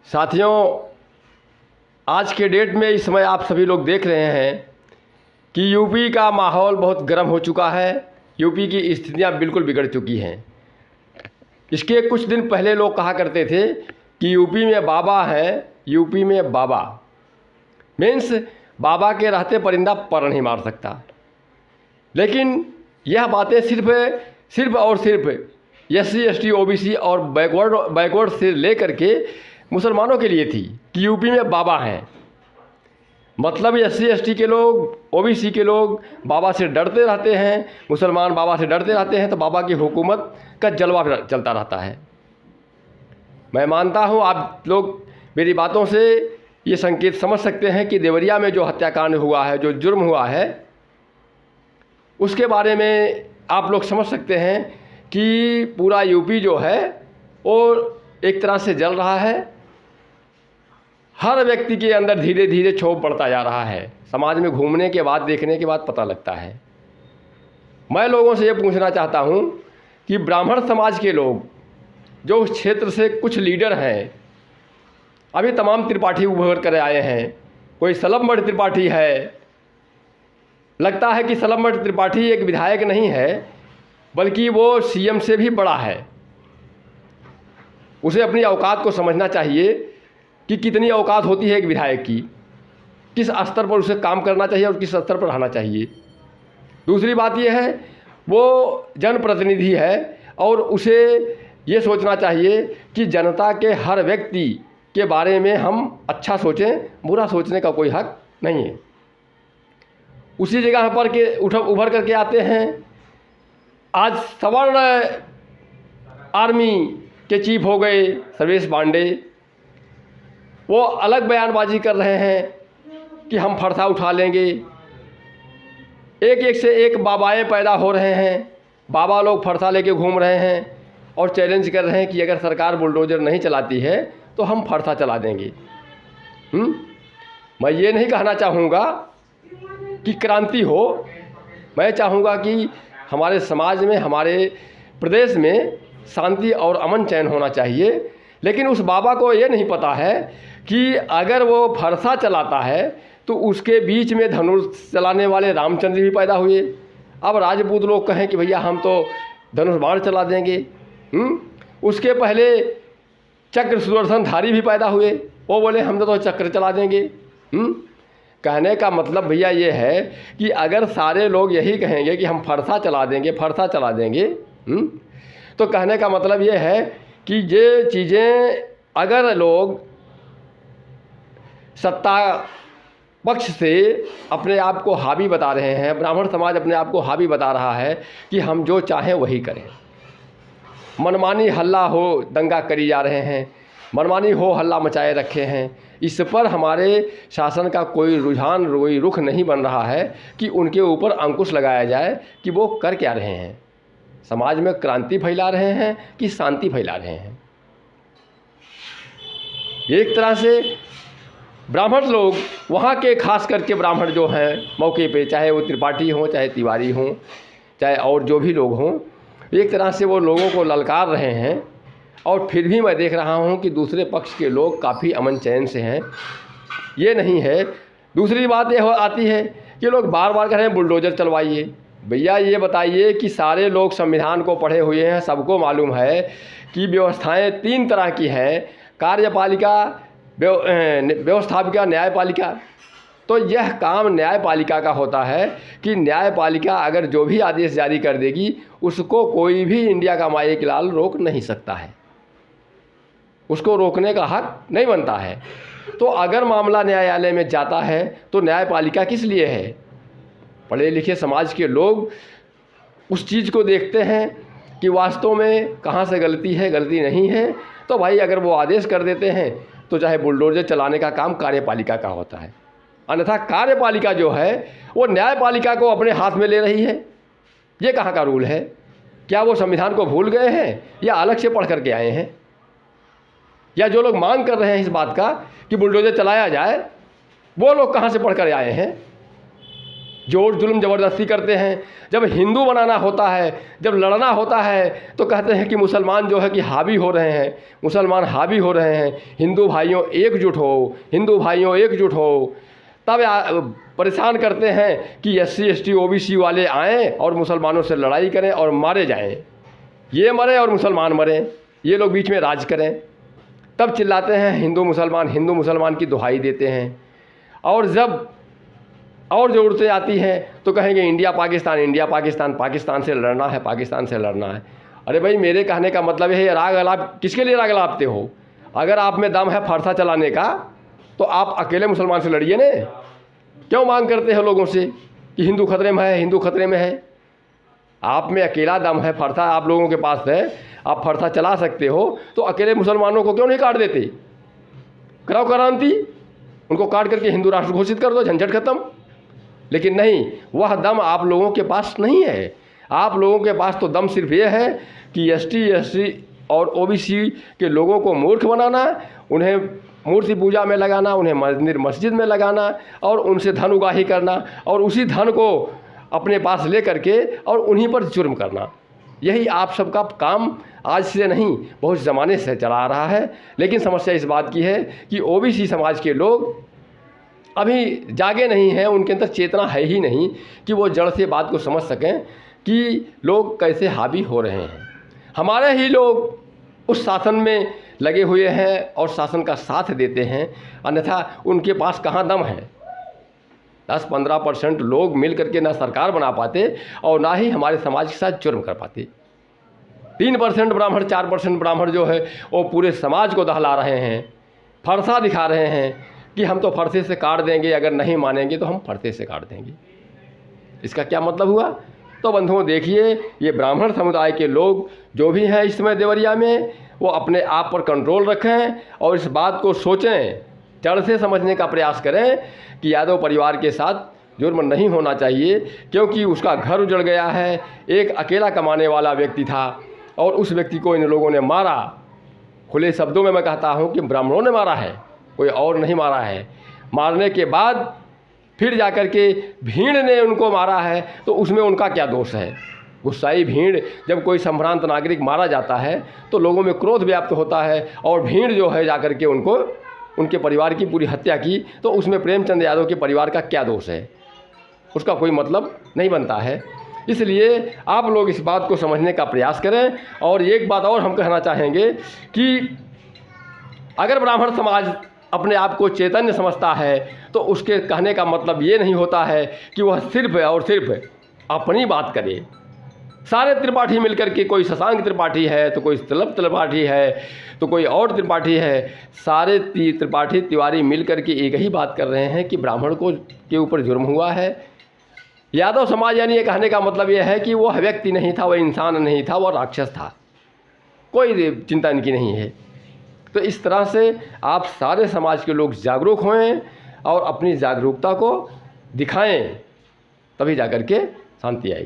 साथियों, आज के डेट में इस समय आप सभी लोग देख रहे हैं कि यूपी का माहौल बहुत गर्म हो चुका है। यूपी की स्थितियां बिल्कुल बिगड़ चुकी हैं। इसके कुछ दिन पहले लोग कहा करते थे कि यूपी में बाबा है, यूपी में बाबा मीन्स बाबा के रहते परिंदा पर नहीं मार सकता। लेकिन यह बातें सिर्फ और सिर्फ SC ST OBC और बैकवर्ड से लेकर के मुसलमानों के लिए थी कि यूपी में बाबा हैं। मतलब SC ST के लोग, OBC के लोग बाबा से डरते रहते हैं, मुसलमान बाबा से डरते रहते हैं, तो बाबा की हुकूमत का जलवा चलता रहता है। मैं मानता हूँ आप लोग मेरी बातों से ये संकेत समझ सकते हैं कि देवरिया में जो हत्याकांड हुआ है, जो जुर्म हुआ है, उसके बारे में आप लोग समझ सकते हैं कि पूरा यूपी जो है वो एक तरह से जल रहा है। हर व्यक्ति के अंदर धीरे धीरे क्षोभ बढ़ता जा रहा है। समाज में घूमने के बाद, देखने के बाद पता लगता है। मैं लोगों से ये पूछना चाहता हूँ कि ब्राह्मण समाज के लोग जो उस क्षेत्र से कुछ लीडर हैं, अभी तमाम त्रिपाठी उभर कर आए हैं। कोई सलभमणि त्रिपाठी है, लगता है कि सलभमणि त्रिपाठी एक विधायक नहीं है बल्कि वो CM से भी बड़ा है। उसे अपनी औकात को समझना चाहिए कि कितनी औकात होती है एक विधायक की, किस स्तर पर उसे काम करना चाहिए और किस स्तर पर रहना चाहिए। दूसरी बात यह है वो जनप्रतिनिधि है और उसे ये सोचना चाहिए कि जनता के हर व्यक्ति के बारे में हम अच्छा सोचें, बुरा सोचने का कोई हक नहीं है। उसी जगह पर के उभर करके आते हैं आज सवर्ण आर्मी के चीफ हो गए सर्वेश पांडे। वो अलग बयानबाजी कर रहे हैं कि हम फरसा उठा लेंगे। एक एक से एक बाबाएँ पैदा हो रहे हैं। बाबा लोग फरसा लेके घूम रहे हैं और चैलेंज कर रहे हैं कि अगर सरकार बुलडोजर नहीं चलाती है तो हम फरसा चला देंगे। मैं ये नहीं कहना चाहूँगा कि क्रांति हो। मैं चाहूँगा कि हमारे समाज में, हमारे प्रदेश में शांति और अमन चैन होना चाहिए। लेकिन उस बाबा को ये नहीं पता है कि अगर वो फरसा चलाता है तो उसके बीच में धनुष चलाने वाले रामचंद्र भी पैदा हुए। अब राजपूत लोग कहें कि भैया हम तो धनुष बाण चला देंगे। उसके पहले चक्र सुदर्शनधारी भी पैदा हुए, वो बोले हम तो चक्र चला देंगे। कहने का मतलब भैया ये है कि अगर सारे लोग यही कहेंगे कि हम फरसा चला देंगे, फरसा चला देंगे, तो कहने का मतलब ये है कि ये चीज़ें अगर लोग सत्ता पक्ष से अपने आप को हावी बता रहे हैं, ब्राह्मण समाज अपने आप को हावी बता रहा है कि हम जो चाहें वही करें, मनमानी हल्ला हो दंगा करी जा रहे हैं, मनमानी हो हल्ला मचाए रखे हैं, इस पर हमारे शासन का कोई रुझान, कोई रुख नहीं बन रहा है कि उनके ऊपर अंकुश लगाया जाए कि वो कर क्या रहे हैं, समाज में क्रांति फैला रहे हैं कि शांति फैला रहे हैं। एक तरह से ब्राह्मण लोग, वहाँ के खास करके ब्राह्मण जो हैं मौके पे, चाहे वो त्रिपाठी हों, चाहे तिवारी हों, चाहे और जो भी लोग हों, एक तरह से वो लोगों को ललकार रहे हैं। और फिर भी मैं देख रहा हूँ कि दूसरे पक्ष के लोग काफ़ी अमन चैन से हैं। ये नहीं है। दूसरी बात ये आती है कि लोग बार बार कह रहे हैं बुलडोजर चलवाइए। भैया ये बताइए कि सारे लोग संविधान को पढ़े हुए हैं, सबको मालूम है कि व्यवस्थाएं 3 तरह की हैं, कार्यपालिका, व्यवस्थापिका, न्यायपालिका। तो यह काम न्यायपालिका का होता है कि न्यायपालिका अगर जो भी आदेश जारी कर देगी उसको कोई भी इंडिया का माई के लाल रोक नहीं सकता है, उसको रोकने का हक नहीं बनता है। तो अगर मामला न्यायालय में जाता है तो न्यायपालिका किस लिए है? पढ़े लिखे समाज के लोग उस चीज़ को देखते हैं कि वास्तव में कहाँ से गलती है, गलती नहीं है। तो भाई अगर वो आदेश कर देते हैं तो चाहे बुलडोजर चलाने का काम कार्यपालिका का होता है, अन्यथा कार्यपालिका जो है वो न्यायपालिका को अपने हाथ में ले रही है। ये कहाँ का रूल है? क्या वो संविधान को भूल गए हैं या अलग से पढ़ करके आए हैं? या जो लोग मांग कर रहे हैं इस बात का कि बुलडोजर चलाया जाए, वो लोग कहाँ से पढ़ कर आए हैं? जोर जुल्म ज़बरदस्ती करते हैं। जब हिंदू बनाना होता है, जब लड़ना होता है, तो कहते हैं कि मुसलमान जो है कि हावी हो रहे हैं, मुसलमान हावी हो रहे हैं, हिंदू भाइयों एकजुट हो, हिंदू भाइयों एकजुट हो। तब परेशान करते हैं कि SC ST OBC वाले आएँ और मुसलमानों से लड़ाई करें और मारे जाएं, ये मरे और मुसलमान मरें, ये लोग बीच में राज करें। तब चिल्लाते हैं हिंदू मुसलमान की दुहाई देते हैं। और जब और ज़रूरतें आती हैं तो कहेंगे इंडिया पाकिस्तान, पाकिस्तान से लड़ना है, पाकिस्तान से लड़ना है। अरे भाई, मेरे कहने का मतलब है, राग अलाप किसके लिए राग अलापते हो? अगर आप में दम है फरसा चलाने का तो आप अकेले मुसलमान से लड़िए ने। क्यों मांग करते हो लोगों से कि हिंदू खतरे में है, हिंदू खतरे में है? आप में अकेला दम है, फरसा आप लोगों के पास है, आप फरसा चला सकते हो, तो अकेले मुसलमानों को क्यों नहीं काट देते? कराओ क्रांति, उनको काट करके हिंदू राष्ट्र घोषित कर दो, झंझट खत्म। लेकिन नहीं, वह दम आप लोगों के पास नहीं है। आप लोगों के पास तो दम सिर्फ ये है कि ST SC और OBC के लोगों को मूर्ख बनाना, उन्हें मूर्ति पूजा में लगाना, उन्हें मंदिर मस्जिद में लगाना और उनसे धन उगाही करना और उसी धन को अपने पास ले करके और उन्हीं पर जुर्म करना। यही आप सबका काम आज से नहीं, बहुत ज़माने से चला आ रहा है। लेकिन समस्या इस बात की है कि OBC समाज के लोग अभी जागे नहीं हैं, उनके अंदर चेतना है ही नहीं कि वो जड़ से बात को समझ सकें कि लोग कैसे हावी हो रहे हैं। हमारे ही लोग उस शासन में लगे हुए हैं और शासन का साथ देते हैं, अन्यथा उनके पास कहाँ दम है। 10-15% लोग मिल करके ना सरकार बना पाते और ना ही हमारे समाज के साथ जुर्म कर पाते। 3% ब्राह्मण, 4% ब्राह्मण जो है वो पूरे समाज को दहला रहे हैं, फरसा दिखा रहे हैं कि हम तो फरसे से काट देंगे, अगर नहीं मानेंगे तो हम फरसे से काट देंगे। इसका क्या मतलब हुआ? तो बंधुओं देखिए, ये ब्राह्मण समुदाय के लोग जो भी हैं इस समय देवरिया में, वो अपने आप पर कंट्रोल रखें और इस बात को सोचें, जड़ से समझने का प्रयास करें कि यादव परिवार के साथ जुर्म नहीं होना चाहिए, क्योंकि उसका घर उजड़ गया है। एक अकेला कमाने वाला व्यक्ति था और उस व्यक्ति को इन लोगों ने मारा। खुले शब्दों में मैं कहता हूँ कि ब्राह्मणों ने मारा है, कोई और नहीं मारा है। मारने के बाद फिर जाकर के भीड़ ने उनको मारा है, तो उसमें उनका क्या दोष है? गुस्साई भीड़, जब कोई संभ्रांत नागरिक मारा जाता है तो लोगों में क्रोध व्याप्त होता है और भीड़ जो है जाकर के उनको, उनके परिवार की पूरी हत्या की, तो उसमें प्रेमचंद यादव के परिवार का क्या दोष है? उसका कोई मतलब नहीं बनता है। इसलिए आप लोग इस बात को समझने का प्रयास करें। और एक बात और हम कहना चाहेंगे कि अगर ब्राह्मण समाज अपने आप को चैतन्य समझता है तो उसके कहने का मतलब ये नहीं होता है कि वह सिर्फ और सिर्फ अपनी बात करे। सारे त्रिपाठी मिलकर के, कोई शशांक त्रिपाठी है तो कोई तलब त्रिपाठी है तो कोई और त्रिपाठी है, सारे त्रिपाठी तिवारी मिलकर के एक ही बात कर रहे हैं कि ब्राह्मण को के ऊपर जुर्म हुआ है। यादव समाज यानी ये कहने का मतलब ये है कि वह व्यक्ति नहीं था, वह इंसान नहीं था, वह राक्षस था, कोई चिंता इनकी नहीं है। तो इस तरह से आप सारे समाज के लोग जागरूक हों और अपनी जागरूकता को दिखाएं, तभी जाकर के शांति आएगी।